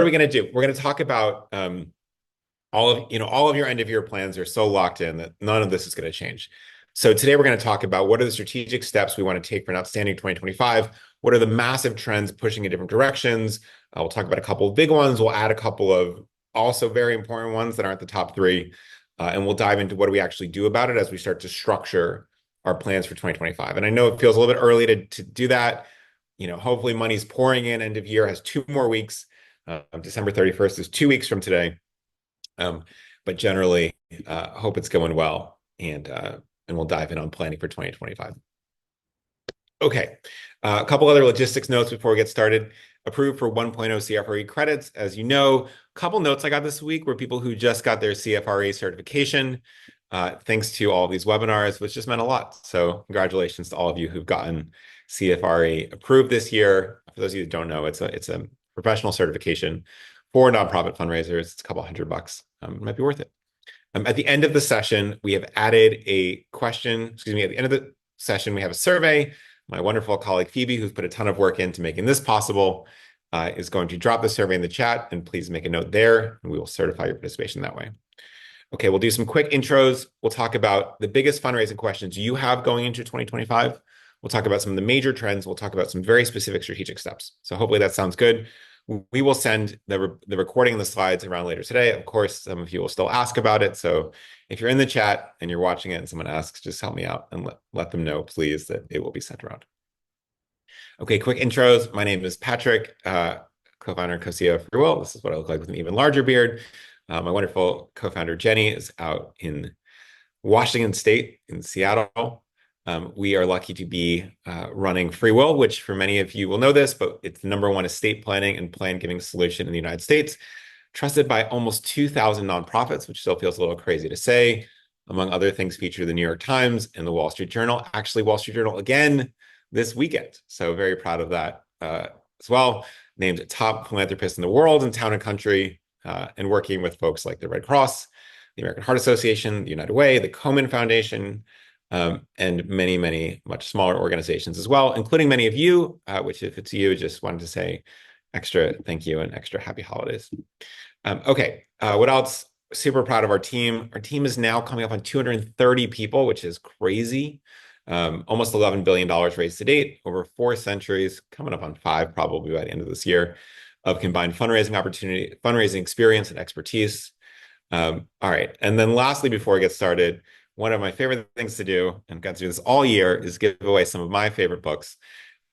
are we going to do? We're going to talk about all of your end of year plans are so locked in that none of this is going to change. So today we're going to talk about what are the strategic steps we want to take for an outstanding 2025. What are the massive trends pushing in different directions? We'll talk about a couple of big ones. We'll add a couple of also very important ones that aren't the top three. And we'll dive into what do we actually do about it as we start to structure our plans for 2025. And I know it feels a little bit early to do that. Hopefully money's pouring in. End of year has 2 more weeks. December 31st is 2 weeks from today. But generally, hope it's going well, and we'll dive in on planning for 2025. Okay, a couple other logistics notes before we get started. Approved for 1.0 CFRE credits. As you know, a couple notes I got this week were people who just got their CFRE certification, thanks to all of these webinars, which just meant a lot. So congratulations to all of you who've gotten CFRE approved this year. For those of you that don't know, it's a professional certification for nonprofit fundraisers. It's a couple $100. It might be worth it. At the end of the session, we have added a question. Excuse me. At the end of the session, we have a survey. My wonderful colleague Phoebe, who's put a ton of work into making this possible, is going to drop the survey in the chat, and please make a note there, and we will certify your participation that way. Okay, we'll do some quick intros. We'll talk about the biggest fundraising questions you have going into 2025. We'll talk about some of the major trends. We'll talk about some very specific strategic steps. So hopefully that sounds good. We will send the recording and the slides around later today. Of course, some of you will still ask about it. So if you're in the chat and you're watching it and someone asks, just help me out and let them know, please, that it will be sent around. Okay, quick intros. My name is Patrick, co-founder and co-CEO of FreeWill. This is what I look like with an even larger beard. My wonderful co-founder, Jenny, is out in Washington State in Seattle. We are lucky to be running FreeWill, which for many of you will know this, but it's the #1 estate planning and plan giving solution in the United States, trusted by almost 2,000 nonprofits, which still feels a little crazy to say. Among other things, featured in the New York Times and the Wall Street Journal. Actually, Wall Street Journal again this weekend. So very proud of that as well. Named top philanthropist in the world in town and country, and working with folks like the Red Cross, the American Heart Association, the United Way, the Komen Foundation, and many, many much smaller organizations as well, including many of you, which if it's you, just wanted to say extra thank you and extra happy holidays. Okay, what else? Super proud of our team. Our team is now coming up on 230 people, which is crazy. Almost $11 billion raised to date, over 4 centuries, coming up on 5 probably by the end of this year, of combined fundraising opportunity, fundraising experience and expertise. All right, and then lastly, before I get started, one of my favorite things to do, and I've got to do this all year, is give away some of my favorite books.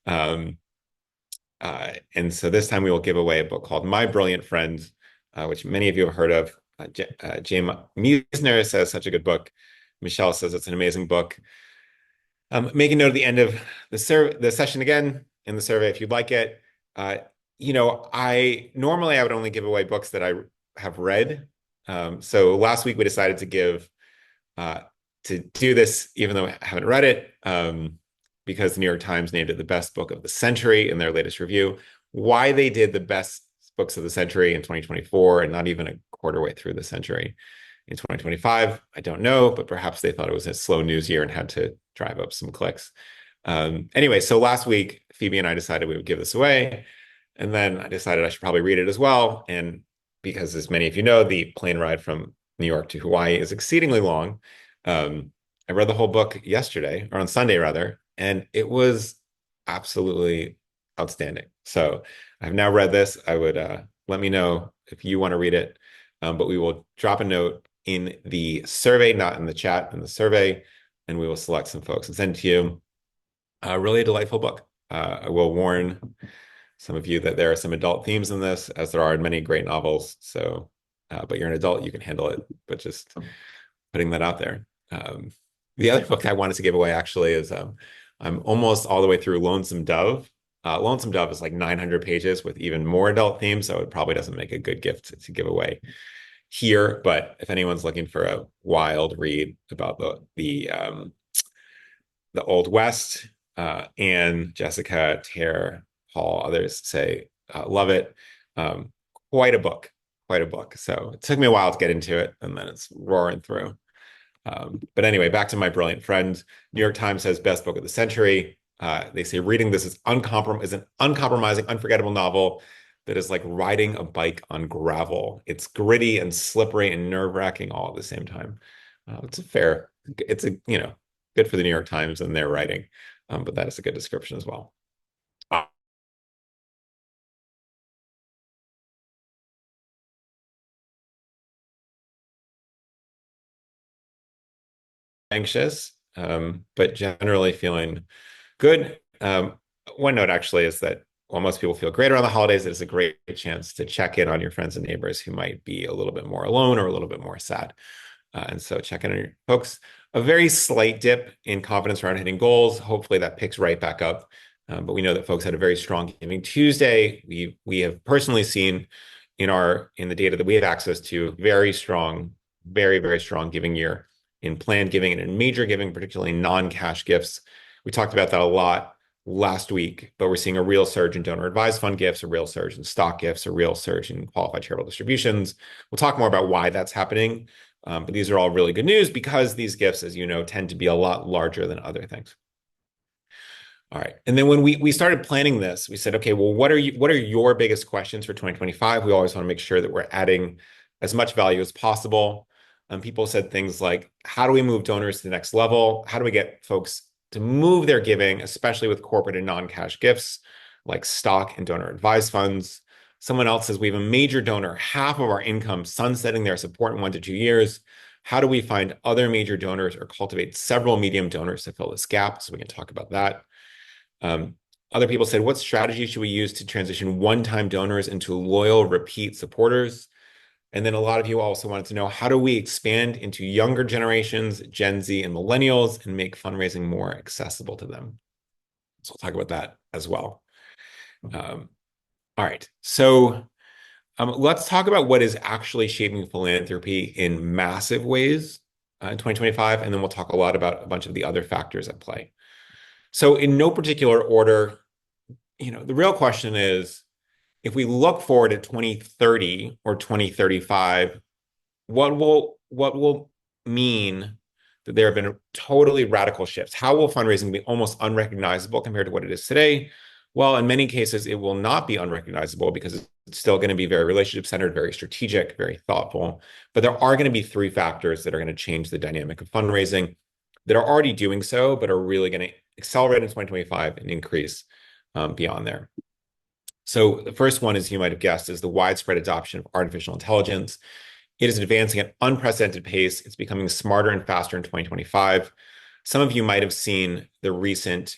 And so this time we will give away a book called My Brilliant Friend, which many of you have heard of. James Meisner says such a good book. Michelle says it's an amazing book. Make a note at the end of the session again in the survey if you'd like it. I would only give away books that I have read. So last week we decided to do this, even though I haven't read it, because the New York Times named it the best book of the century in their latest review. Why they did the best books of the century in 2024 and not even a quarter way through the century in 2025, I don't know, but perhaps they thought it was a slow news year and had to drive up some clicks. Anyway, so last week, Phoebe and I decided we would give this away. And then I decided I should probably read it as well. And because, as many of you know, the plane ride from New York to Hawaii is exceedingly long. I read the whole book yesterday, or on Sunday rather, and it was absolutely outstanding. So I've now read this. I would let me know if you want to read it, but we will drop a note in the survey, not in the chat, in the survey, and we will select some folks and send it to you. Really a delightful book. I will warn some of you that there are some adult themes in this, as there are in many great novels. So, but you're an adult, you can handle it, but just putting that out there. The other book I wanted to give away actually is I'm almost all the way through Lonesome Dove. Lonesome Dove is like 900 pages with even more adult themes, so it probably doesn't make a good gift to give away here. But if anyone's looking for a wild read about the Old West, Anne, Jessica, Tara, Paul, others say love it. Quite a book. So it took me a while to get into it, and then it's roaring through. But anyway, back to My Brilliant Friend. New York Times says best book of the century. They say reading this is an uncompromising, unforgettable novel that is like riding a bike on gravel. It's gritty and slippery and nerve-wracking all at the same time. It's a, good for the New York Times and their writing, but that is a good description as well. Anxious, but generally feeling good. One note actually is that while most people feel great around the holidays, it's a great chance to check in on your friends and neighbors who might be a little bit more alone or a little bit more sad. And so check in on your folks. A very slight dip in confidence around hitting goals. Hopefully that picks right back up. But we know that folks had a very strong Giving Tuesday. We have personally seen in the data that we have access to very strong, very, very strong giving year in planned giving and in major giving, particularly non-cash gifts. We talked about that a lot last week, but we're seeing a real surge in donor advised fund gifts, a real surge in stock gifts, a real surge in qualified charitable distributions. We'll talk more about why that's happening. But these are all really good news because these gifts, as you know, tend to be a lot larger than other things. All right. And then when we started planning this, we said, okay, well, what are your biggest questions for 2025? We always want to make sure that we're adding as much value as possible. People said things like, how do we move donors to the next level? How do we get folks to move their giving, especially with corporate and non-cash gifts like stock and donor advised funds? Someone else says we have a major donor, half of our income sunsetting their support in 1 to 2 years. How do we find other major donors or cultivate several medium donors to fill this gap? So we can talk about that. Other people said, what strategy should we use to transition one-time donors into loyal repeat supporters? And then a lot of you also wanted to know, how do we expand into younger generations, Gen Z and millennials, and make fundraising more accessible to them? So we'll talk about that as well. All right, so let's talk about what is actually shaping philanthropy in massive ways in 2025, and then we'll talk a lot about a bunch of the other factors at play. So in no particular order, the real question is, if we look forward to 2030 or 2035, what will mean that there have been totally radical shifts? How will fundraising be almost unrecognizable compared to what it is today? Well, in many cases, it will not be unrecognizable because it's still going to be very relationship-centered, very strategic, very thoughtful. But there are going to be three factors that are going to change the dynamic of fundraising that are already doing so, but are really going to accelerate in 2025 and increase beyond there. So the first one, as you might have guessed, is the widespread adoption of artificial intelligence. It is advancing at unprecedented pace. It's becoming smarter and faster in 2025. Some of you might have seen the recent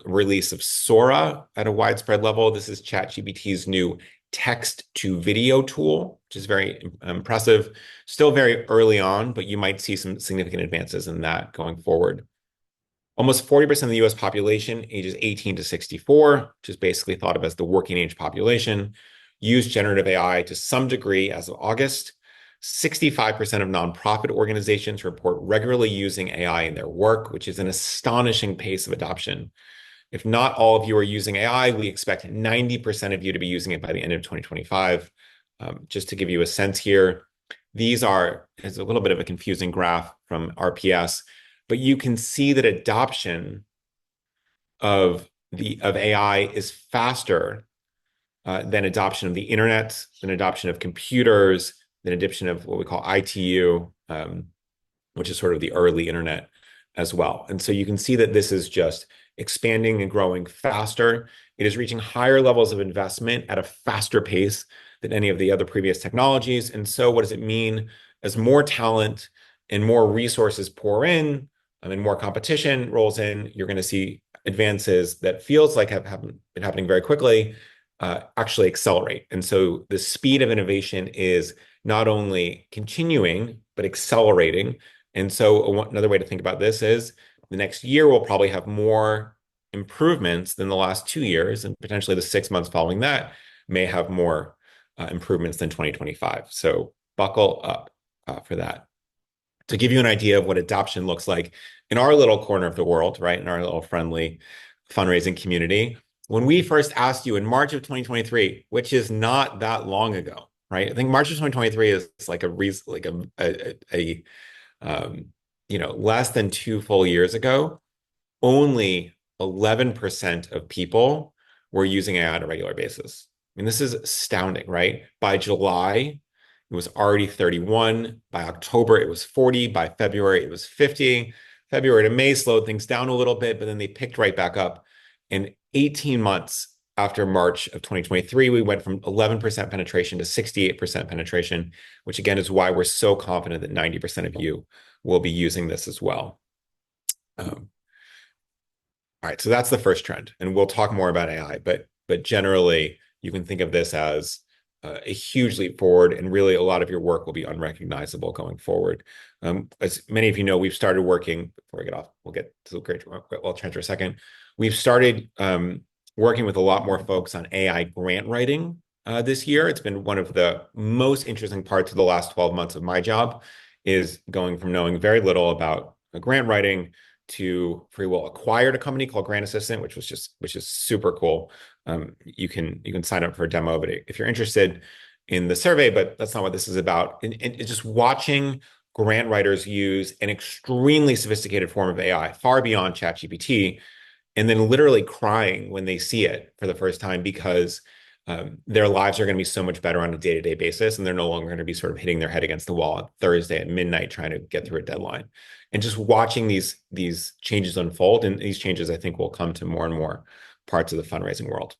release of Sora at a widespread level. This is ChatGPT's new text-to-video tool, which is very impressive. Still very early on, but you might see some significant advances in that going forward. Almost 40% of the US population, ages 18 to 64, which is basically thought of as the working age population, use generative AI to some degree as of August. 65% of nonprofit organizations report regularly using AI in their work, which is an astonishing pace of adoption. If not all of you are using AI, we expect 90% of you to be using it by the end of 2025. Just to give you a sense here, it's a little bit of a confusing graph from RPS, but you can see that adoption of AI is faster than adoption of the internet, than adoption of computers, than adoption of what we call ITU, which is sort of the early internet as well. And so you can see that this is just expanding and growing faster. It is reaching higher levels of investment at a faster pace than any of the other previous technologies. And so what does it mean? As more talent and more resources pour in, and more competition rolls in, you're going to see advances that feels like have been happening very quickly actually accelerate. And so the speed of innovation is not only continuing, but accelerating. And so another way to think about this is the next year will probably have more improvements than the last 2 years, and potentially the 6 months following that may have more improvements than 2025. So buckle up for that. To give you an idea of what adoption looks like in our little corner of the world, right, in our little friendly fundraising community, when we first asked you in March of 2023, which is not that long ago, right? I think March of 2023 is like less than 2 full years ago. Only 11% of people were using AI on a regular basis. mean, this is astounding, right? By July, it was already 31. By October, it was 40. By February, it was 50. February to May slowed things down a little bit, but then they picked right back up. In 18 months after March of 2023, we went from 11% penetration to 68% penetration, which again is why we're so confident that 90% of you will be using this as well. All right, so that's the first trend, and we'll talk more about AI, but generally, you can think of this as a huge leap forward, and really a lot of your work will be unrecognizable going forward. As many of you know, we've started working, before I get off, we'll get to the Great Wealth Transfer in a second. We've started working with a lot more folks on AI grant writing this year. It's been one of the most interesting parts of the last 12 months of my job, is going from knowing very little about grant writing to FreeWill acquired a company called Grant Assistant, which is super cool. You can sign up for a demo of it if you're interested in the survey, but that's not what this is about. And it's just watching grant writers use an extremely sophisticated form of AI, far beyond ChatGPT, and then literally crying when they see it for the first time because their lives are going to be so much better on a day-to-day basis, and they're no longer going to be sort of hitting their head against the wall on Thursday at midnight trying to get through a deadline. And just watching these changes unfold, and these changes, I think, will come to more and more parts of the fundraising world.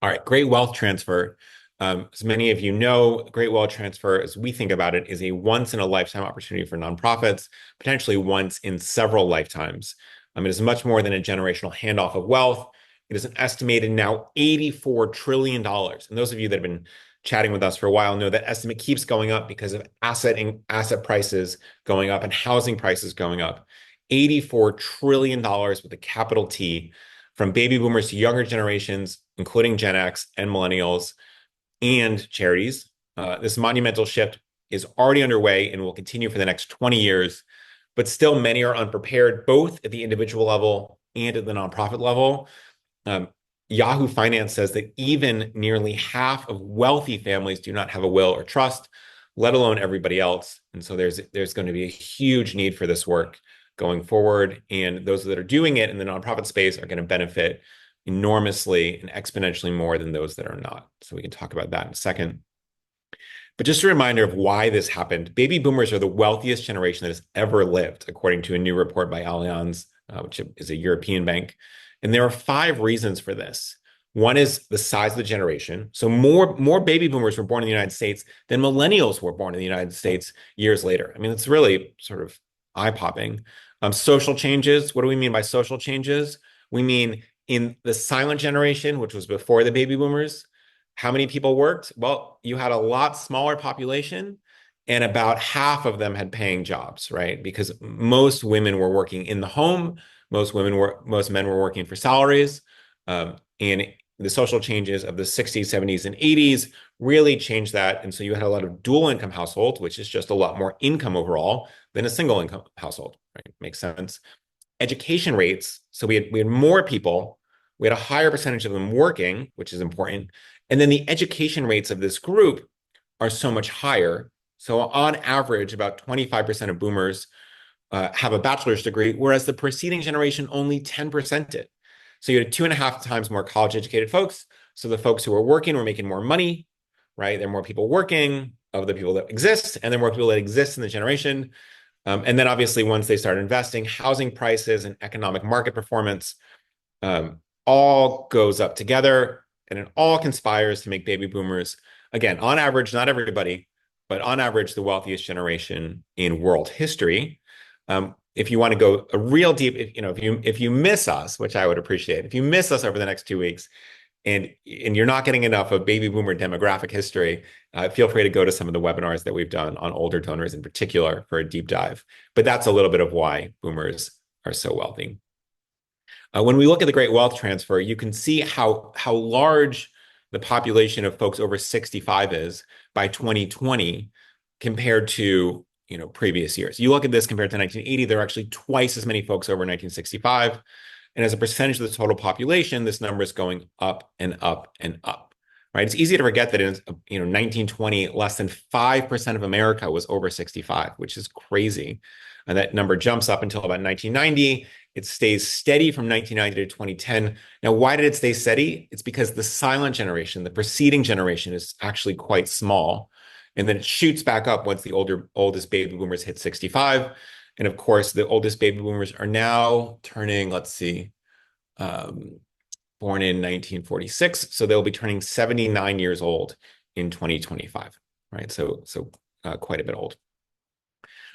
All right, great wealth transfer. As many of you know, great wealth transfer, as we think about it, is a once-in-a-lifetime opportunity for nonprofits, potentially once in several lifetimes. It is much more than a generational handoff of wealth. It is an estimated now $84 trillion. And those of you that have been chatting with us for a while know that estimate keeps going up because of asset prices going up and housing prices going up. $84 trillion with a capital T, from baby boomers to younger generations, including Gen X and millennials and charities. This monumental shift is already underway and will continue for the next 20 years. But still, many are unprepared, both at the individual level and at the nonprofit level. Yahoo Finance says that even nearly half of wealthy families do not have a will or trust, let alone everybody else. And so there's going to be a huge need for this work going forward. And those that are doing it in the nonprofit space are going to benefit enormously and exponentially more than those that are not. So we can talk about that in a second. But just a reminder of why this happened. Baby boomers are the wealthiest generation that has ever lived, according to a new report by Allianz, which is a European bank. And there are 5 reasons for this. One is the size of the generation. So more baby boomers were born in the United States than millennials were born in the United States years later. I mean, it's really sort of eye-popping. Social changes. What do we mean by social changes? We mean in the silent generation, which was before the baby boomers, how many people worked? Well, you had a lot smaller population, and about half of them had paying jobs, right? Because most women were working in the home, most men were working for salaries, and the social changes of the 60s, 70s, and 80s really changed that. And so you had a lot of dual income households, which is just a lot more income overall than a single income household, right? Makes sense. Education rates. So we had more people, we had a higher percentage of them working, which is important. And then the education rates of this group are so much higher. So on average, about 25% of boomers have a bachelor's degree, whereas the preceding generation only 10% did. So you had 2.5 times more college-educated folks. So the folks who are working were making more money, right? There are more people working of the people that exist, and there are more people that exist in the generation. And then obviously, once they start investing, housing prices and economic market performance all goes up together, and it all conspires to make baby boomers, again, on average, not everybody, but on average, the wealthiest generation in world history. If you want to go a real deep, if you miss us, which I would appreciate, if you miss us over the next 2 weeks, and you're not getting enough of baby boomer demographic history, feel free to go to some of the webinars that we've done on older donors in particular for a deep dive. But that's a little bit of why boomers are so wealthy. When we look at the Great Wealth Transfer, you can see how large the population of folks over 65 is by 2020 compared to previous years. You look at this compared to 1980, there are actually twice as many folks over 1965. And as a percentage of the total population, this number is going up and up and up. right? It's easy to forget that in 1920, less than 5% of America was over 65, which is crazy. And that number jumps up until about 1990. It stays steady from 1990 to 2010. Now, why did it stay steady? It's because the silent generation, the preceding generation, is actually quite small. And then it shoots back up once the oldest baby boomers hit 65. And of course, the oldest baby boomers are now turning, let's see, um, born in 1946. So they'll be turning 79 years old in 2025, right? So quite a bit old.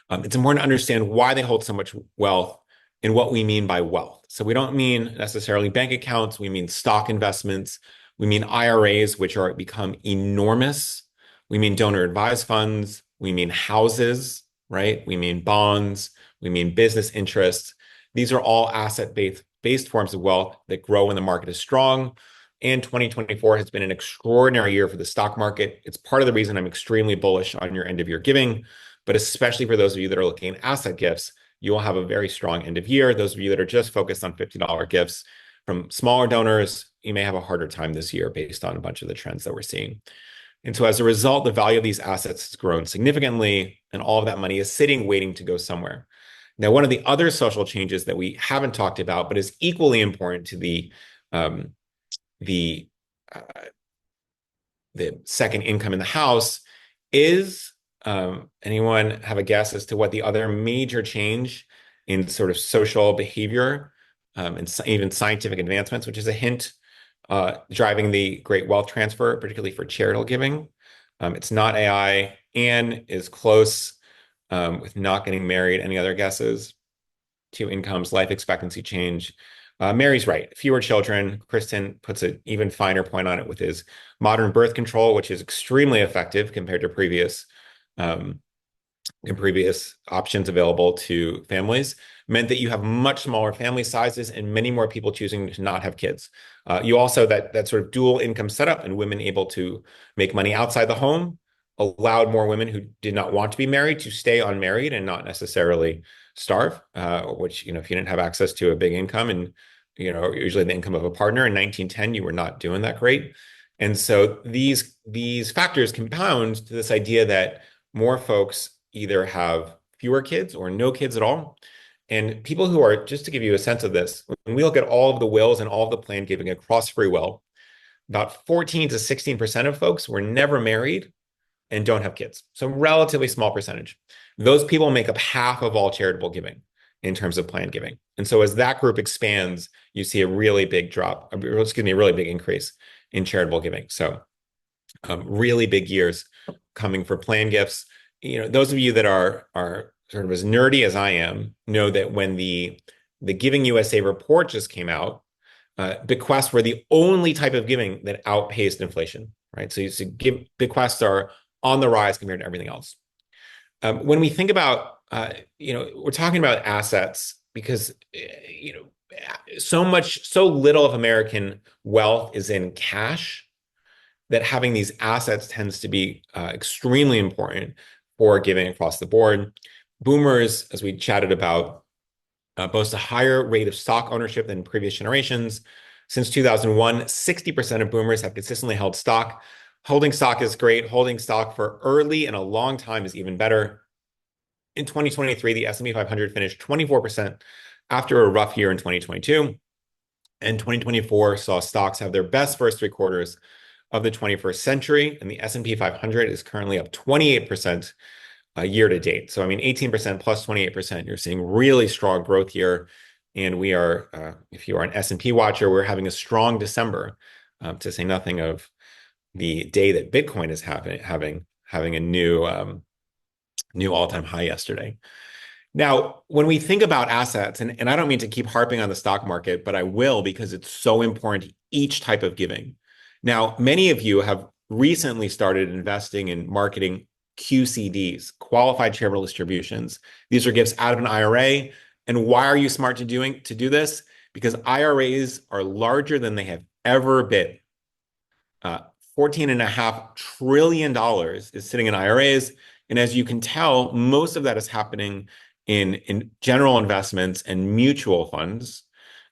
It's important to understand why they hold so much wealth and what we mean by wealth. So we don't mean necessarily bank accounts. We mean stock investments. We mean IRAs, which are become enormous. We mean donor advised funds. We mean houses, right? We mean bonds. We mean business interests. These are all asset-based forms of wealth that grow when the market is strong. And 2024 has been an extraordinary year for the stock market. It's part of the reason I'm extremely bullish on your end of year giving, but especially for those of you that are looking at asset gifts, you will have a very strong end of year. Those of you that are just focused on $50 gifts from smaller donors, you may have a harder time this year based on a bunch of the trends that we're seeing. And so as a result, the value of these assets has grown significantly, and all of that money is sitting waiting to go somewhere. Now, one of the other social changes that we haven't talked about, but is equally important to the uh, second income in the house is, anyone have a guess as to what the other major change in sort of social behavior and even scientific advancements, which is a hint, driving the great wealth transfer, particularly for charitable giving. It's not AI. Anne is close with not getting married. Any other guesses? Two incomes, life expectancy change. Mary's right. Fewer children. Kristen puts an even finer point on it with his modern birth control, which is extremely effective compared to previous options available to families, meant that you have much smaller family sizes and many more people choosing to not have kids. You also, that sort of dual income setup and women able to make money outside the home allowed more women who did not want to be married to stay unmarried and not necessarily starve, which, if you didn't have access to a big income and, usually the income of a partner in 1910, you were not doing that great. And so these factors compound to this idea that more folks either have fewer kids or no kids at all. And people who are, just to give you a sense of this, when we look at all of the wills and all of the plan giving across FreeWill, about 14 to 16% of folks were never married and don't have kids. So relatively small percentage. Those people make up half of all charitable giving in terms of plan giving. And so as that group expands, you see a really big a really big increase in charitable giving. So really big years coming for plan gifts. Those of you that are sort of as nerdy as I am know that when the Giving USA report just came out, bequests were the only type of giving that outpaced inflation, right? So bequests are on the rise compared to everything else. When we think about, we're talking about assets because, so little of American wealth is in cash that having these assets tends to be extremely important for giving across the board. Boomers, as we chatted about, boast a higher rate of stock ownership than previous generations. Since 2001, 60% of boomers have consistently held stock. Holding stock is great. Holding stock for early and a long time is even better. In 2023, the S&P 500 finished 24% after a rough year in 2022. And 2024 saw stocks have their best first 3 quarters of the 21st century. And the S&P 500 is currently up 28% year to date. So, 18% plus 28%, you're seeing really strong growth here. And we are, if you are an S&P watcher, we're having a strong December, to say nothing of the day that Bitcoin is having a new all-time high yesterday. Now, when we think about assets, and I don't mean to keep harping on the stock market, but I will because it's so important to each type of giving. Now, many of you have recently started investing in marketing QCDs, qualified charitable distributions. These are gifts out of an IRA. And why are you smart to do this? Because IRAs are larger than they have ever been. $14.5 trillion is sitting in IRAs. And as you can tell, most of that is happening in general investments and mutual funds.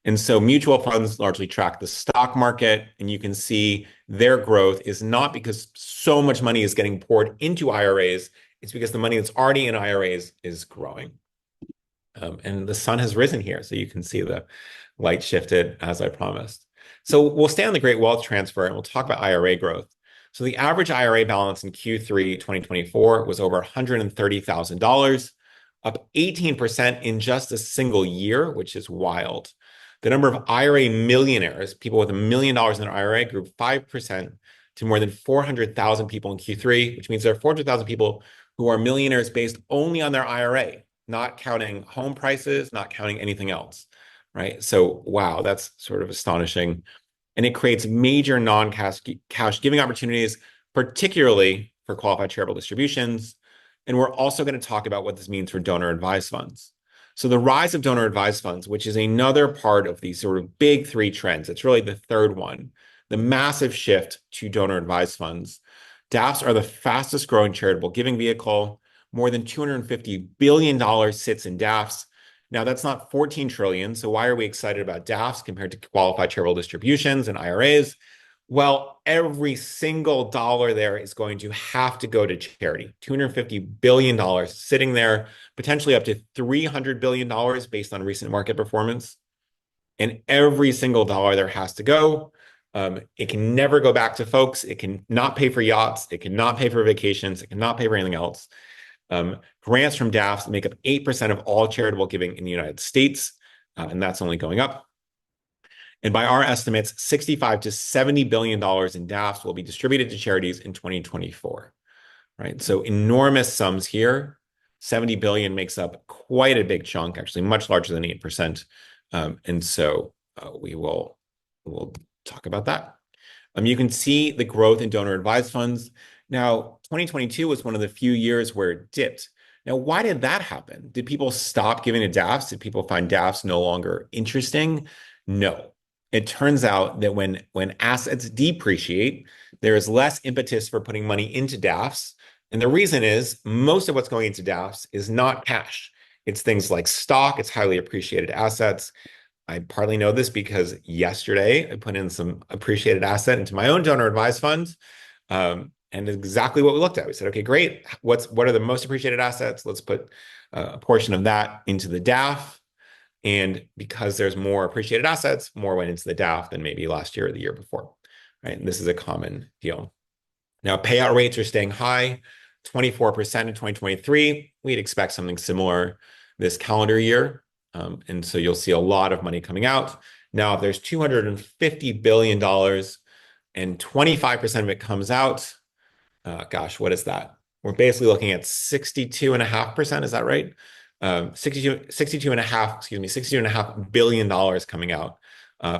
And so mutual funds largely track the stock market, and you can see their growth is not because so much money is getting poured into IRAs, it's because the money that's already in IRAs is growing. And the sun has risen here, so you can see the light shifted as I promised. So we'll stay on the great wealth transfer and we'll talk about IRA growth. So the average IRA balance in Q3 2024 was over $130,000, up 18% in just a single year, which is wild. The number of IRA millionaires, people with $1 million in their IRA, grew 5% to more than 400,000 people in Q3, which means there are 400,000 people who are millionaires based only on their IRA, not counting home prices, not counting anything else, right? So, wow, that's sort of astonishing. And it creates major non-cash giving opportunities, particularly for qualified charitable distributions. And we're also going to talk about what this means for donor advised funds. So the rise of donor advised funds, which is another part of these sort of big three trends, it's really the third one, the massive shift to donor advised funds. DAFs are the fastest growing charitable giving vehicle. More than $250 billion sits in DAFs. Now, that's not 14 trillion. So why are we excited about DAFs compared to qualified charitable distributions and IRAs? Well, every single dollar there is going to have to go to charity. $250 billion sitting there, potentially up to $300 billion based on recent market performance. And every single dollar there has to go. It can never go back to folks. It can not pay for yachts. It cannot pay for vacations. It cannot pay for anything else. Grants from DAFs make up 8% of all charitable giving in the United States, and that's only going up. And by our estimates, $65 to $70 billion in DAFs will be distributed to charities in 2024, right? So enormous sums here. 70 billion makes up quite a big chunk, actually much larger than 8%. And so we'll talk about that. You can see the growth in donor advised funds. Now, 2022 was one of the few years where it dipped. Now, why did that happen? Did people stop giving to DAFs? Did people find DAFs no longer interesting? No. It turns out that when assets depreciate, there is less impetus for putting money into DAFs. And the reason is most of what's going into DAFs is not cash. It's things like stock, it's highly appreciated assets. I partly know this because yesterday I put in some appreciated asset into my own donor advised fund. And exactly what we looked at. We said, okay, great. What are the most appreciated assets? Let's put a portion of that into the DAF. And because there's more appreciated assets, more went into the DAF than maybe last year or the year before, right? And this is a common deal. Now, payout rates are staying high, 24% in 2023. We'd expect something similar this calendar year. And so you'll see a lot of money coming out. Now, if there's $250 billion and 25% of it comes out, gosh, what is that? We're basically looking at 62.5%. Is that right? 62.5 billion dollars coming out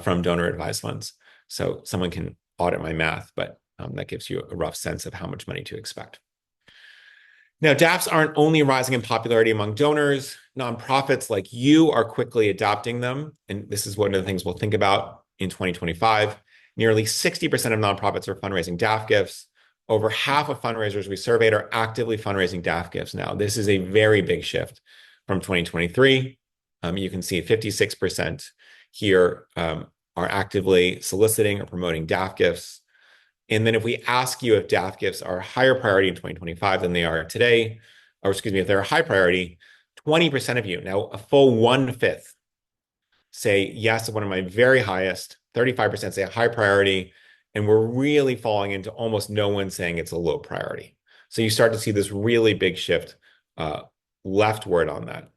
from donor advised funds. So someone can audit my math, but that gives you a rough sense of how much money to expect. Now, DAFs aren't only rising in popularity among donors. Nonprofits like you are quickly adopting them. And this is one of the things we'll think about in 2025. Nearly 60% of nonprofits are fundraising DAF gifts. Over half of fundraisers we surveyed are actively fundraising DAF gifts now. This is a very big shift from 2023. You can see 56% here are actively soliciting or promoting DAF gifts. And then if we ask you if DAF gifts are a higher priority in 2025 than they are today, or excuse me, if they're a high priority, 20% of you, now a full 1/5, say yes, one of my very highest, 35% say a high priority, and we're really falling into almost no one saying it's a low priority. So you start to see this really big shift leftward on that.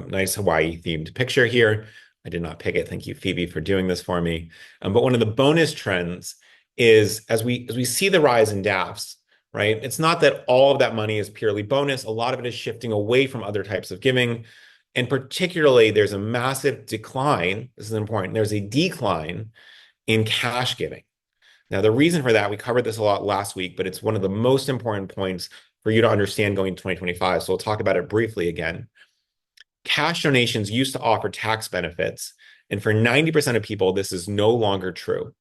Nice Hawaii themed picture here. I did not pick it. Thank you, Phoebe, for doing this for me. But one of the bonus trends is as we see the rise in DAFs, right? It's not that all of that money is purely bonus. A lot of it is shifting away from other types of giving. And particularly, there's a massive decline. This is important. There's a decline in cash giving. Now, the reason for that, we covered this a lot last week, but it's one of the most important points for you to understand going into 2025. So we'll talk about it briefly again. Cash donations used to offer tax benefits. And for 90% of people, this is no longer true.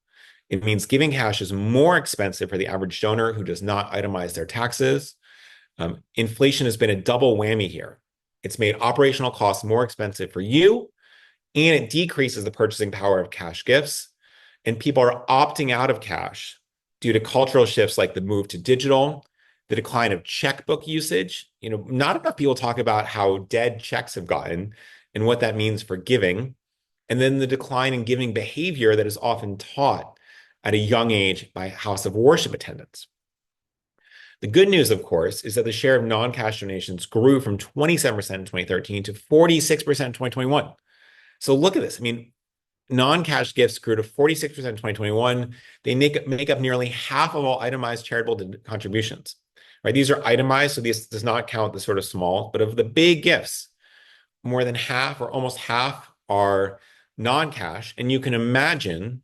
It means giving cash is more expensive for the average donor who does not itemize their taxes. Inflation has been a double whammy here. It's made operational costs more expensive for you, and it decreases the purchasing power of cash gifts. And people are opting out of cash due to cultural shifts like the move to digital, the decline of checkbook usage. Not enough people talk about how dead checks have gotten and what that means for giving. And then the decline in giving behavior that is often taught at a young age by house of worship attendants. The good news, of course, is that the share of non-cash donations grew from 27% in 2013 to 46% in 2021. So look at this. I mean, non-cash gifts grew to 46% in 2021. They make up nearly half of all itemized charitable contributions, right? These are itemized, so this does not count the sort of small, but of the big gifts, more than half or almost half are non-cash. And you can imagine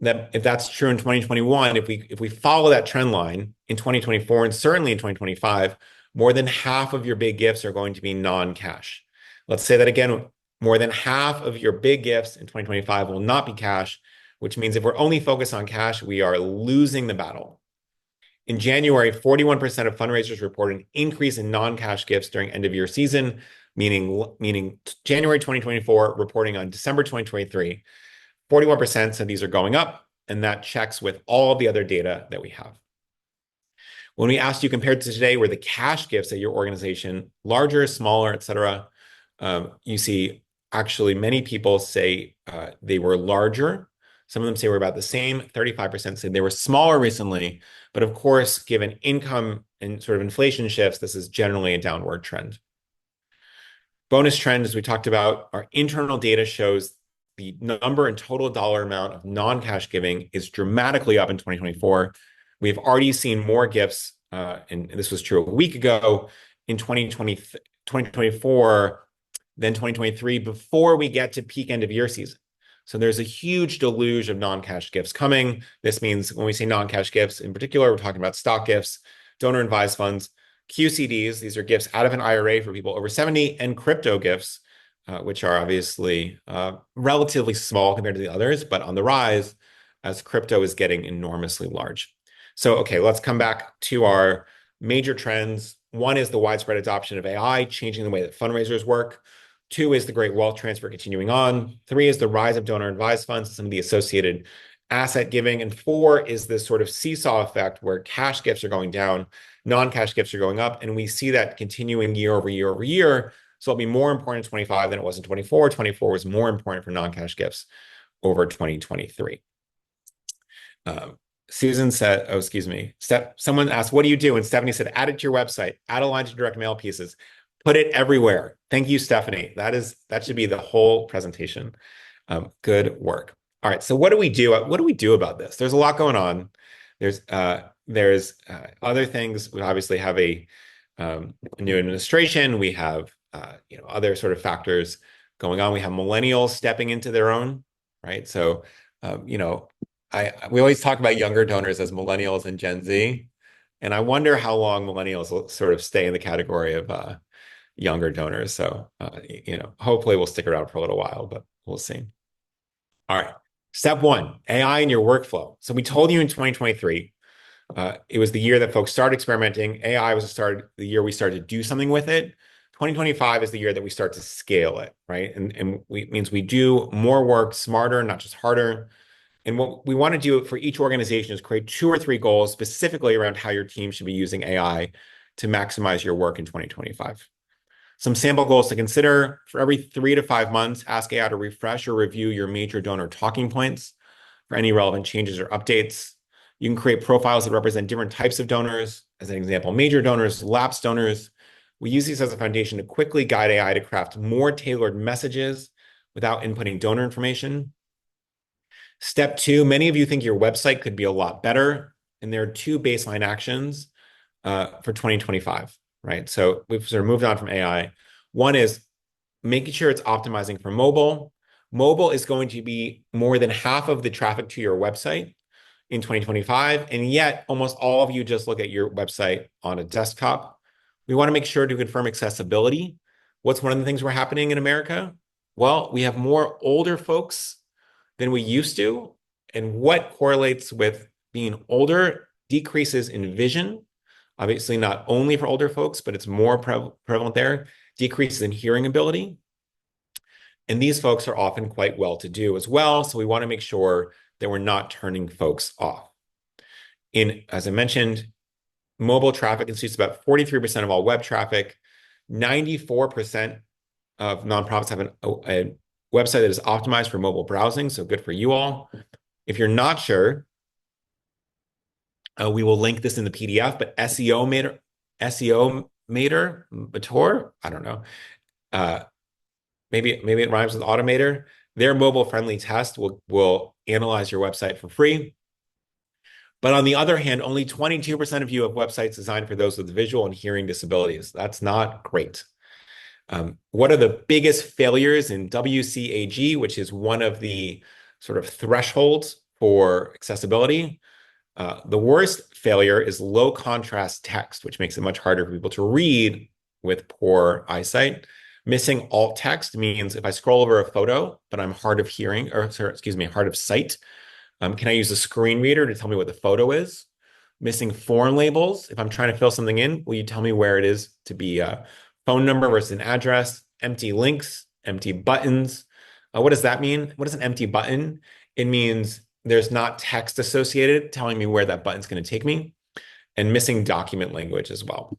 that if that's true in 2021, if we follow that trend line in 2024 and certainly in 2025, more than half of your big gifts are going to be non-cash. Let's say that again, more than half of your big gifts in 2025 will not be cash, which means if we're only focused on cash, we are losing the battle. In January, 41% of fundraisers reported an increase in non-cash gifts during end of year season, meaning January 2024 reporting on December 2023. 41% said these are going up, and that checks with all the other data that we have. When we asked you compared to today, were the cash gifts at your organization larger, smaller, et cetera, you see actually many people say they were larger. Some of them say we're about the same. 35% say they were smaller recently. But of course, given income and sort of inflation shifts, this is generally a downward trend. Bonus trend, as we talked about, our internal data shows the number and total dollar amount of non-cash giving is dramatically up in 2024. We've already seen more gifts, and this was true a week ago, in 2024 than 2023 before we get to peak end of year season. So there's a huge deluge of non-cash gifts coming. This means when we say non-cash gifts in particular, we're talking about stock gifts, donor advised funds, QCDs. These are gifts out of an IRA for people over 70, and crypto gifts, which are obviously relatively small compared to the others, but on the rise as crypto is getting enormously large. So, okay, let's come back to our major trends. One is the widespread adoption of AI, changing the way that fundraisers work. 2 is the great wealth transfer continuing on. 3 is the rise of donor advised funds and some of the associated asset giving. And 4 is this sort of seesaw effect where cash gifts are going down, non-cash gifts are going up. And we see that continuing year over year over year. So it'll be more important in 25 than it was in 24. 24 was more important for non-cash gifts over 2023. Susan said, oh, excuse me. Someone asked, what do you do? And Stephanie said, add it to your website, add a line to direct mail pieces, put it everywhere. Thank you, Stephanie. That should be the whole presentation. Good work. All right. So what do we do? What do we do about this? There's a lot going on. There's other things. We obviously have a new administration. We have other sort of factors going on. We have millennials stepping into their own, right? So we always talk about younger donors as millennials and Gen Z, and I wonder how long millennials will sort of stay in the category of younger donors. So hopefully we'll stick around for a little while, but we'll see. All right. Step 1, AI in your workflow. So we told you in 2023, it was the year that folks started experimenting. AI was the year we started to do something with it. 2025 is the year that we start to scale it, right? And it means we do more work smarter, not just harder. And what we want to do for each organization is create 2 or 3 goals specifically around how your team should be using AI to maximize your work in 2025. Some sample goals to consider: for every 3 to 5 months, ask AI to refresh or review your major donor talking points for any relevant changes or updates. You can create profiles that represent different types of donors. As an example, major donors, lapsed donors. We use these as a foundation to quickly guide AI to craft more tailored messages without inputting donor information. Step 2, many of you think your website could be a lot better, and there are 2 baseline actions for 2025, right? So we've sort of moved on from AI. One is making sure it's optimizing for mobile. Mobile is going to be more than half of the traffic to your website in 2025, and yet almost all of you just look at your website on a desktop. We want to make sure to confirm accessibility. What's one of the things we're happening in America? Well, we have more older folks than we used to. And what correlates with being older? Decreases in vision. Obviously, not only for older folks, but it's more prevalent there. Decreases in hearing ability. And these folks are often quite well-to-do as well. So we want to make sure that we're not turning folks off. As I mentioned, mobile traffic constitutes about 43% of all web traffic. 94% of nonprofits have a website that is optimized for mobile browsing. So good for you all. If you're not sure, we will link this in the PDF, but Mator, I don't know. Maybe it rhymes with automator. Their mobile-friendly test will analyze your website for free. But on the other hand, only 22% of you have websites designed for those with visual and hearing disabilities. That's not great. What are the biggest failures in WCAG, which is one of the sort of thresholds for accessibility? The worst failure is low contrast text, which makes it much harder for people to read with poor eyesight. Missing alt text means if I scroll over a photo, but I'm hard of hearing, or sorry, excuse me, hard of sight, can I use a screen reader to tell me what the photo is? Missing form labels. If I'm trying to fill something in, will you tell me where it is to be a phone number versus an address? Empty links, empty buttons. What does that mean? What is an empty button? It means there's not text associated telling me where that button's going to take me, and missing document language as well.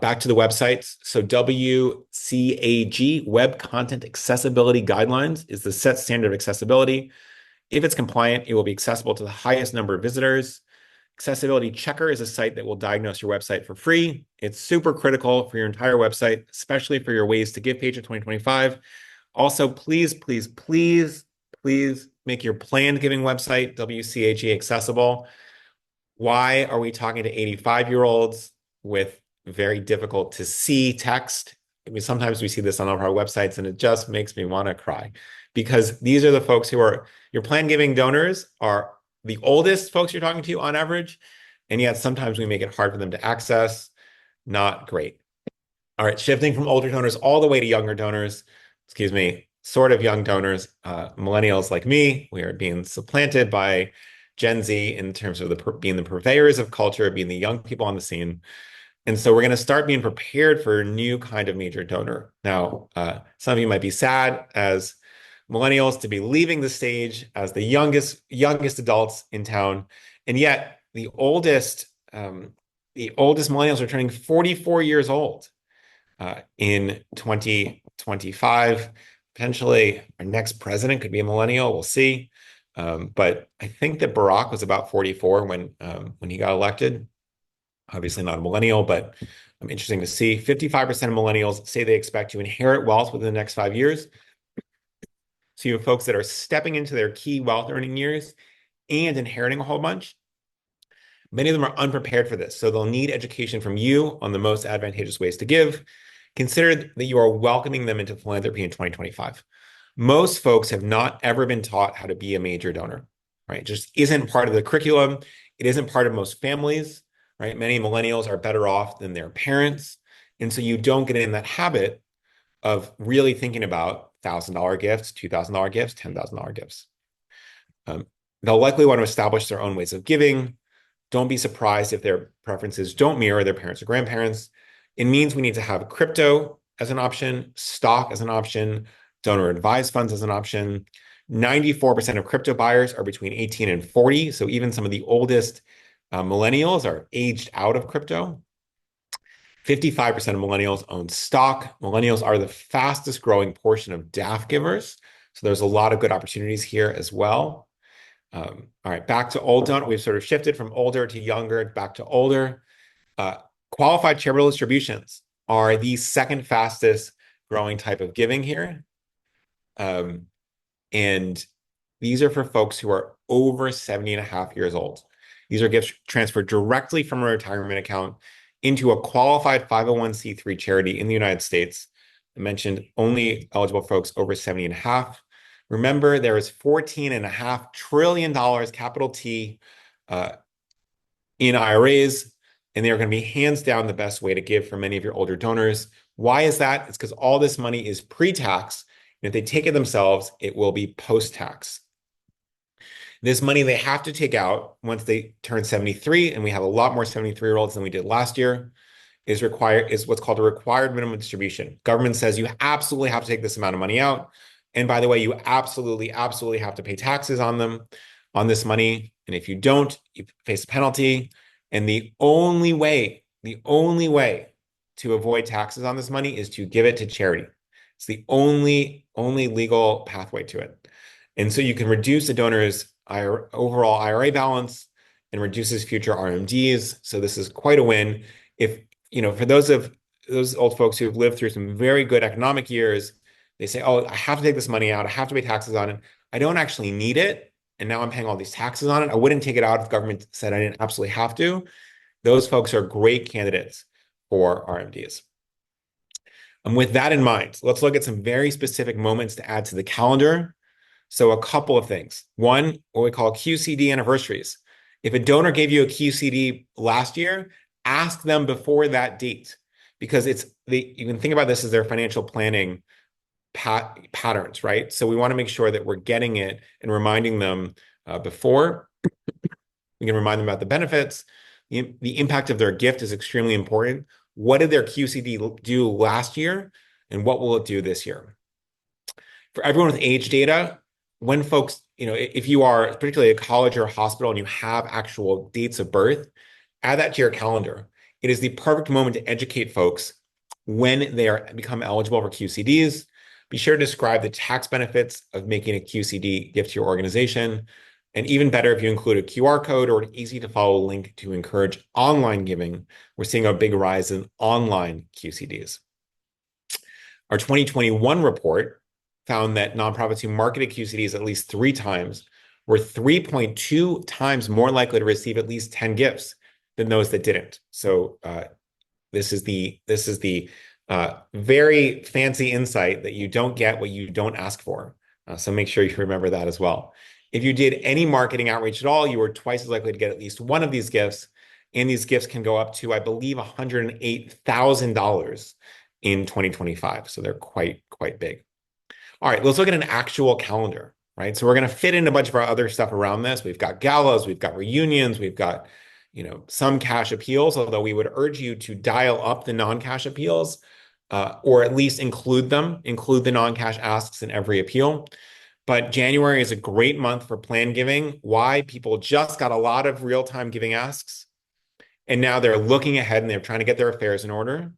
Back to the websites. So WCAG, Web Content Accessibility Guidelines, is the set standard of accessibility. If it's compliant, it will be accessible to the highest number of visitors. Accessibility Checker is a site that will diagnose your website for free. It's super critical for your entire website, especially for your Ways to Give page of 2025. Also, please, please, please, please make your planned giving website, WCAG, accessible. Why are we talking to 85-year-olds with very difficult to see text? I mean, sometimes we see this on all of our websites and it just makes me want to cry, because these are the folks who are your planned giving donors are the oldest folks you're talking to on average. And yet sometimes we make it hard for them to access. Not great. All right, shifting from older donors all the way to younger donors, excuse me, sort of young donors, millennials like me, we are being supplanted by Gen Z in terms of being the purveyors of culture, being the young people on the scene. And so we're going to start being prepared for a new kind of major donor. Now, some of you might be sad as millennials to be leaving the stage as the youngest adults in town. And yet the oldest millennials are turning 44 years old in 2025. Potentially our next president could be a millennial. We'll see. But I think that Barack was about 44 when he got elected. Obviously not a millennial, but interesting to see. 55% of millennials say they expect to inherit wealth within the next 5 years. So you have folks that are stepping into their key wealth earning years and inheriting a whole bunch. Many of them are unprepared for this, so they'll need education from you on the most advantageous ways to give. Consider that you are welcoming them into philanthropy in 2025. Most folks have not ever been taught how to be a major donor, right? It just isn't part of the curriculum. It isn't part of most families, right? Many millennials are better off than their parents. And so you don't get in that habit of really thinking about $1,000 gifts, $2,000 gifts, $10,000 gifts. They'll likely want to establish their own ways of giving. Don't be surprised if their preferences don't mirror their parents or grandparents. It means we need to have crypto as an option, stock as an option, donor advised funds as an option. 94% of crypto buyers are between 18 and 40. So even some of the oldest millennials are aged out of crypto. 55% of millennials own stock. Millennials are the fastest growing portion of DAF givers. So there's a lot of good opportunities here as well. All right, back to old donor. We've sort of shifted from older to younger, back to older. Qualified charitable distributions are the second fastest growing type of giving here. And these are for folks who are over 70 and a half years old. These are gifts transferred directly from a retirement account into a qualified 501c3 charity in the United States. I mentioned only eligible folks over 70 and a half. Remember, there is $14.5 trillion, capital T, in IRAs, and they are going to be hands down the best way to give for many of your older donors. Why is that? It's because all this money is pre-tax, and if they take it themselves, it will be post-tax. This money they have to take out once they turn 73, and we have a lot more 73-year-olds than we did last year. is what's called a required minimum distribution. Government says you absolutely have to take this amount of money out. And by the way, you absolutely, absolutely have to pay taxes on this money. And if you don't, you face a penalty. And the only way to avoid taxes on this money is to give it to charity. It's the only legal pathway to it. And so you can reduce the donor's overall IRA balance and reduces future RMDs. So this is quite a win. If, for those old folks who've lived through some very good economic years, they say, oh, I have to take this money out. I have to pay taxes on it. I don't actually need it. And now I'm paying all these taxes on it. I wouldn't take it out if the government said I didn't absolutely have to. Those folks are great candidates for RMDs. And with that in mind, let's look at some very specific moments to add to the calendar. So a couple of things. One, what we call QCD anniversaries. If a donor gave you a QCD last year, ask them before that date, because you can think about this as their financial planning patterns, right? So we want to make sure that we're getting it and reminding them before. We can remind them about the benefits. The impact of their gift is extremely important. What did their QCD do last year, and what will it do this year? For everyone with age data, when folks, if you are particularly a college or a hospital and you have actual dates of birth, add that to your calendar. It is the perfect moment to educate folks when they become eligible for QCDs. Be sure to describe the tax benefits of making a QCD gift to your organization. And even better, if you include a QR code or an easy to follow link to encourage online giving. We're seeing a big rise in online QCDs. Our 2021 report found that nonprofits who marketed QCDs at least 3 times were 3.2 times more likely to receive at least 10 gifts than those that didn't. So this is the very fancy insight that you don't get what you don't ask for. So make sure you remember that as well. If you did any marketing outreach at all, you were twice as likely to get at least one of these gifts. And these gifts can go up to, I believe, $108,000 in 2025. So they're quite big. All right, let's look at an actual calendar, right? So we're going to fit in a bunch of our other stuff around this. We've got galas, we've got reunions, we've got, some cash appeals, although we would urge you to dial up the non-cash appeals, or at least include the non-cash asks in every appeal. But January is a great month for plan giving. Why? People just got a lot of real-time giving asks, and now they're looking ahead and they're trying to get their affairs in order.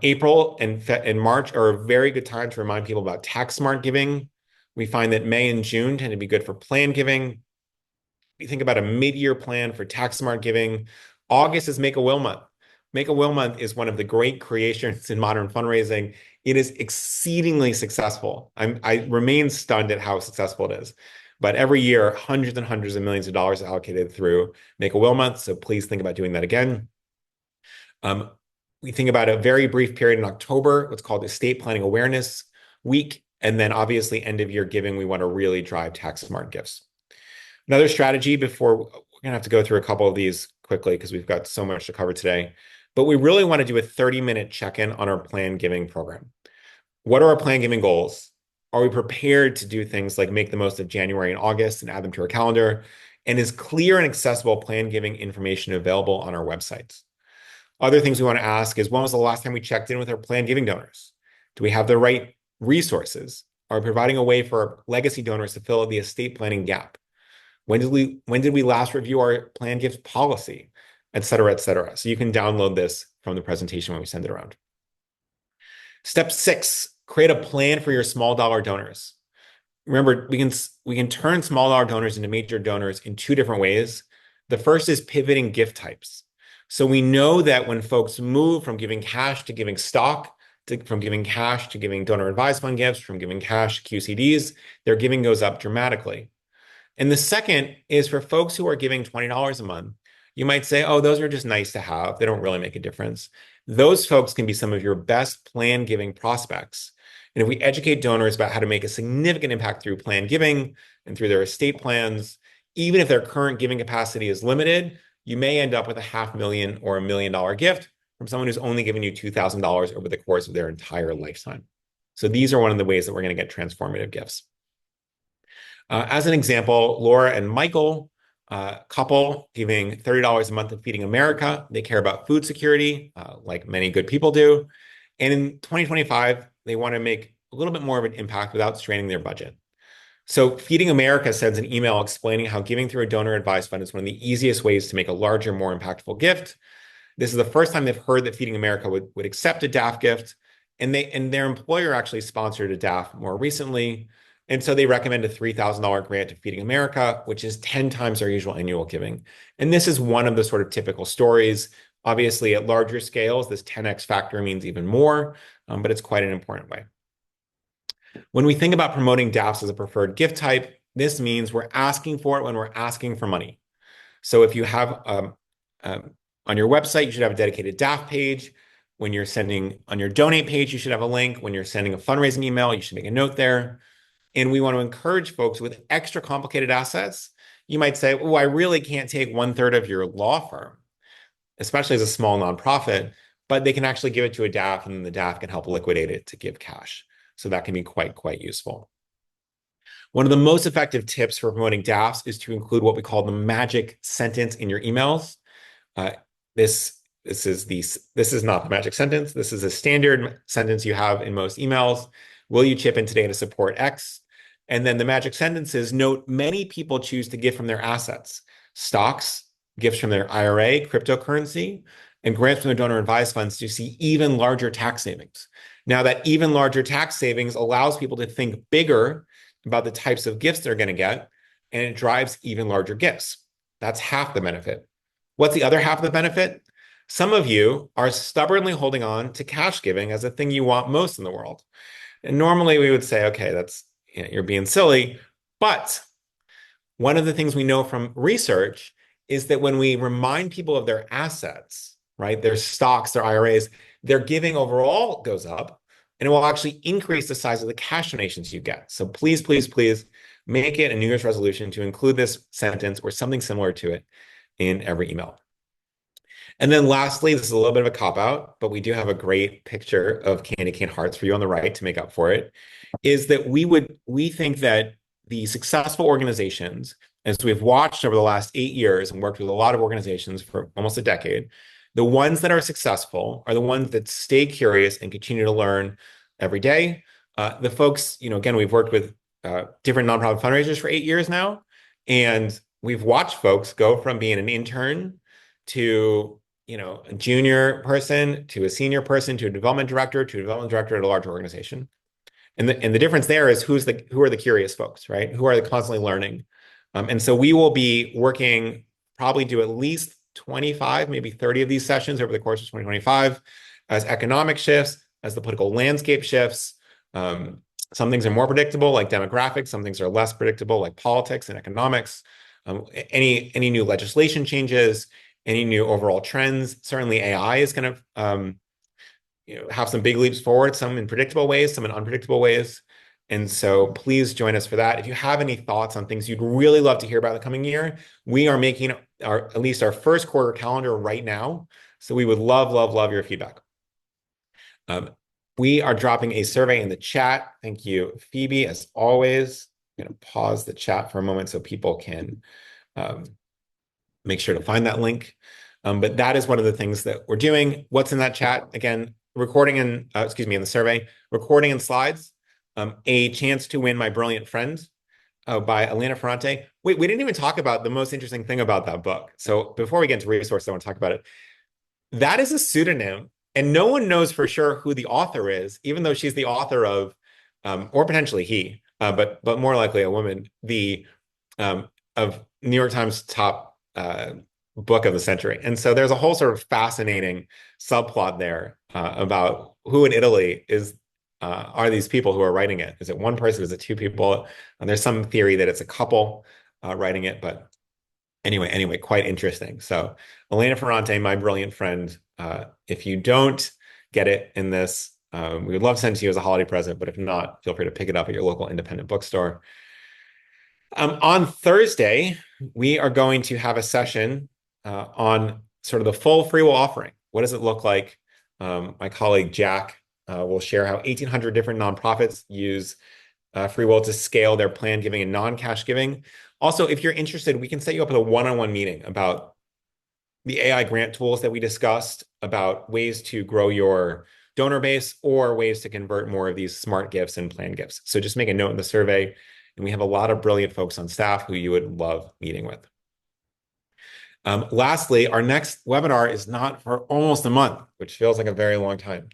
April and March are a very good time to remind people about tax smart giving. We find that May and June tend to be good for plan giving. You think about a mid-year plan for tax smart giving. August is Make a Will Month. Make a Will Month is one of the great creations in modern fundraising. It is exceedingly successful. I remain stunned at how successful it is. But every year, hundreds and hundreds of millions of dollars allocated through Make a Will Month. So please think about doing that again. We think about a very brief period in October, what's called Estate Planning Awareness Week. And then obviously end of year giving, we want to really drive tax smart gifts. Another strategy before, we're going to have to go through a couple of these quickly because we've got so much to cover today. But we really want to do a 30-minute check-in on our plan giving program. What are our plan giving goals? Are we prepared to do things like make the most of January and August and add them to our calendar? And is clear and accessible plan giving information available on our websites? Other things we want to ask is, when was the last time we checked in with our plan giving donors? Do we have the right resources? Are we providing a way for our legacy donors to fill the estate planning gap? When did we last review our plan gift policy, et cetera, et cetera? So you can download this from the presentation when we send it around. Step 6, create a plan for your small dollar donors. Remember, we can turn small dollar donors into major donors in 2 different ways. The first is pivoting gift types. So we know that when folks move from giving cash to giving stock, from giving cash to giving donor advised fund gifts, from giving cash to QCDs, their giving goes up dramatically. And the second is for folks who are giving $20 a month. You might say, oh, those are just nice to have. They don't really make a difference. Those folks can be some of your best plan giving prospects. And if we educate donors about how to make a significant impact through plan giving and through their estate plans, even if their current giving capacity is limited, you may end up with a $500,000 or $1 million gift from someone who's only given you $2,000 over the course of their entire lifetime. So these are one of the ways that we're going to get transformative gifts. As an example, Laura and Michael couple giving $30 a month to Feeding America. They care about food security, like many good people do. And in 2025, they want to make a little bit more of an impact without straining their budget. So Feeding America sends an email explaining how giving through a donor advised fund is one of the easiest ways to make a larger, more impactful gift. This is the first time they've heard that Feeding America would accept a DAF gift, and their employer actually sponsored a DAF more recently. And so they recommend a $3,000 grant to Feeding America, which is 10 times our usual annual giving. And this is one of the sort of typical stories. Obviously, at larger scales, this 10x factor means even more, but it's quite an important way. When we think about promoting DAFs as a preferred gift type, this means we're asking for it when we're asking for money. So if you have on your website, you should have a dedicated DAF page. When you're sending on your donate page, you should have a link. When you're sending a fundraising email, you should make a note there. And we want to encourage folks with extra complicated assets. You might say, oh, I really can't take 1/3 of your law firm, especially as a small nonprofit, but they can actually give it to a DAF, and then the DAF can help liquidate it to give cash. So that can be quite useful. One of the most effective tips for promoting DAFs is to include what we call the magic sentence in your emails. This is not the magic sentence. This is a standard sentence you have in most emails. Will you chip in today to support X? And then the magic sentences note many people choose to give from their assets, stocks, gifts from their IRA, cryptocurrency, and grants from their donor advised funds to see even larger tax savings. Now, that even larger tax savings allows people to think bigger about the types of gifts they're going to get, and it drives even larger gifts. That's half the benefit. What's the other half of the benefit? Some of you are stubbornly holding on to cash giving as a thing you want most in the world. And normally we would say, okay, you're being silly. But one of the things we know from research is that when we remind people of their assets, right, their stocks, their IRAs, their giving overall goes up, and it will actually increase the size of the cash donations you get. So please, please, please make it a New Year's resolution to include this sentence or something similar to it in every email. And then lastly, this is a little bit of a cop-out, but we do have a great picture of candy cane hearts for you on the right to make up for it, is that we think that the successful organizations, as we've watched over the last 8 years and worked with a lot of organizations for almost a decade, the ones that are successful are the ones that stay curious and continue to learn every day. The folks, again, we've worked with different nonprofit fundraisers for 8 years now, and we've watched folks go from being an intern to a junior person to a senior person to a development director at a larger organization. And the difference there is who are the curious folks, right? Who are constantly learning. And so we will be working, probably do at least 25, maybe 30 of these sessions over the course of 2025 as economic shifts, as the political landscape shifts. Some things are more predictable, like demographics. Some things are less predictable, like politics and economics. Any new legislation changes, any new overall trends. Certainly AI is going to have some big leaps forward, some in predictable ways, some in unpredictable ways. And so please join us for that. If you have any thoughts on things you'd really love to hear about the coming year, we are making at least our first quarter calendar right now. So we would love your feedback. We are dropping a survey in the chat. Thank you, Phoebe, as always. I'm going to pause the chat for a moment so people can make sure to find that link. But that is one of the things that we're doing. What's in that chat? Again, recording in the survey, recording and slides, a chance to win My Brilliant Friend by Elena Ferrante. We didn't even talk about the most interesting thing about that book. So before we get into resources, I want to talk about it. That is a pseudonym, and no one knows for sure who the author is, even though she's the author of, or potentially he, but more likely a woman, of New York Times top book of the century. And so there's a whole sort of fascinating subplot there about who in Italy are these people who are writing it. Is it one person? Is it two people? And there's some theory that it's a couple writing it, but anyway, quite interesting. So Elena Ferrante, My Brilliant Friend. If you don't get it in this, we would love to send it to you as a holiday present, but if not, feel free to pick it up at your local independent bookstore. On Thursday, we are going to have a session on sort of the full FreeWill offering. What does it look like? My colleague Jack will share how 1,800 different nonprofits use FreeWill to scale their planned giving and non-cash giving. Also, if you're interested, we can set you up with a one-on-one meeting about the AI grant tools that we discussed, about ways to grow your donor base or ways to convert more of these smart gifts and planned gifts. So just make a note in the survey. And we have a lot of brilliant folks on staff who you would love meeting with. Lastly, our next webinar is not for almost a month, which feels like a very long time.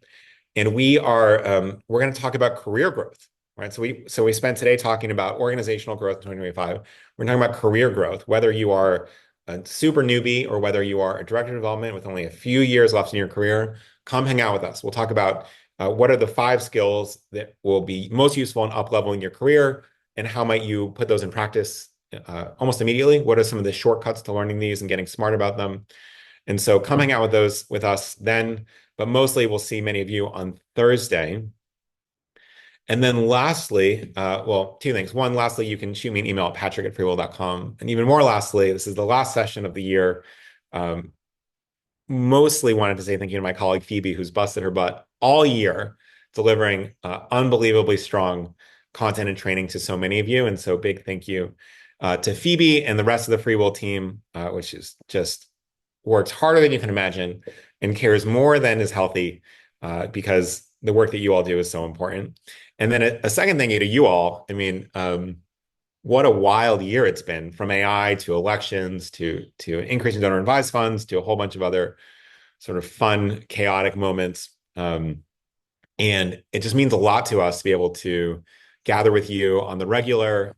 And we're going to talk about career growth, right? So we spent today talking about organizational growth in 2025. We're talking about career growth, whether you are a super newbie or whether you are a director of development with only a few years left in your career. Come hang out with us. We'll talk about what are the 5 skills that will be most useful in up-leveling your career, and how might you put those in practice almost immediately. What are some of the shortcuts to learning these and getting smart about them? And so come hang out with us then, but mostly we'll see many of you on Thursday. And then lastly, well, 2 things. One, lastly, you can shoot me an email at patrick@freewill.com. And even more lastly, this is the last session of the year. Mostly wanted to say thank you to my colleague Phoebe, who's busted her butt all year, delivering unbelievably strong content and training to so many of you. And so big thank you to Phoebe and the rest of the FreeWill team, which is just works harder than you can imagine and cares more than is healthy, because the work that you all do is so important. And then a second thing to you all, I mean, what a wild year it's been, from AI to elections to increasing donor advised funds to a whole bunch of other sort of fun, chaotic moments. And it just means a lot to us to be able to gather with you on the regular.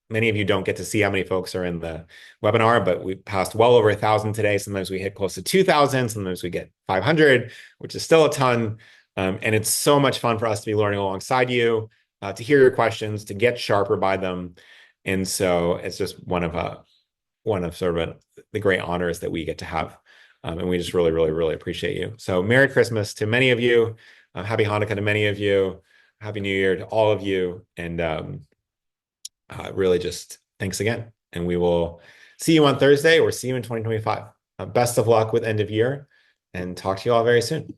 Many of you don't get to see how many folks are in the webinar, but we passed well over 1,000 today. Sometimes we hit close to 2,000. Sometimes we get 500, which is still a ton. And it's so much fun for us to be learning alongside you, to hear your questions, to get sharper by them. And so it's just one of the great honors that we get to have. And we just really, really, really appreciate you. So Merry Christmas to many of you. Happy Hanukkah to many of you. Happy New Year to all of you. And really just thanks again. And we will see you on Thursday or see you in 2025. Best of luck with end of year, and talk to you all very soon.